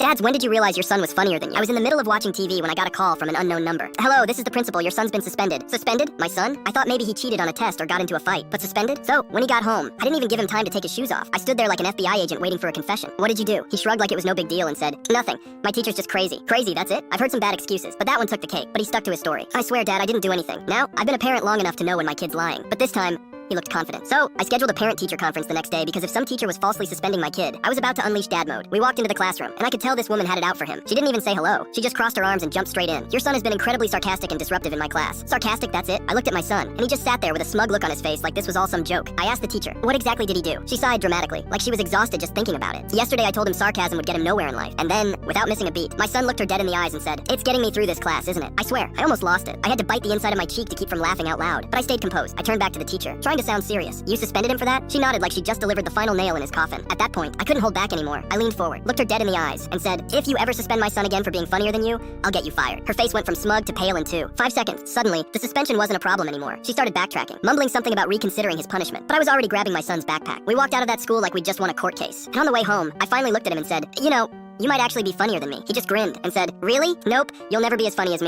Dads, when did you realize your son was funnier than you? I was in the middle of watching TV when I got a call from an unknown number. Hello, this is the principal. Your son's been suspended. Suspended? My son? I thought maybe he cheated on a test or got into a fight. But suspended? So, when he got home, I didn't even give him time to take his shoes off. I stood there like an FBI agent waiting for a confession. What did you do? He shrugged like it was no big deal and said, nothing. My teacher's just crazy. Crazy, that's it? I've heard some bad excuses, but that one took the cake. But he stuck to his story. I swear, Dad, I didn't do anything. Now, I've been a parent long enough to know when my kid's lying. But this time, he looked confident. So, I scheduled a parent-teacher conference the next day because if some teacher was falsely suspending my kid, I was about to unleash dad mode. We walked into the classroom, and I could tell this woman had it out for him. She didn't even say hello. She just crossed her arms and jumped straight in. Your son has been incredibly sarcastic and disruptive in my class. Sarcastic, that's it? I looked at my son, and he just sat there with a smug look on his face like this was all some joke. I asked the teacher, what exactly did he do? She sighed dramatically, like she was exhausted just thinking about it. Yesterday I told him sarcasm would get him nowhere in life. And then, without missing a beat, my son looked her dead in the eyes and said, it's getting me through this class, isn't it? I swear, I almost lost it. I had to bite the inside of my cheek to keep from laughing out loud. But I stayed composed. I turned back to the teacher, trying to sound serious. You suspended him for that? She nodded like she just delivered the final nail in his coffin. At that point, I couldn't hold back anymore. I leaned forward, looked her dead in the eyes, and said, if you ever suspend my son again for being funnier than you, I'll get you fired. Her face went from smug to pale in two. 5 seconds. Suddenly, the suspension wasn't a problem anymore. She started backtracking, mumbling something about reconsidering his punishment. But I was already grabbing my son's backpack. We walked out of that school like we'd just won a court case. And on the way home, I finally looked at him and said, you know, you might actually be funnier than me. He just grinned and said, really? Nope, you'll never be as funny as me.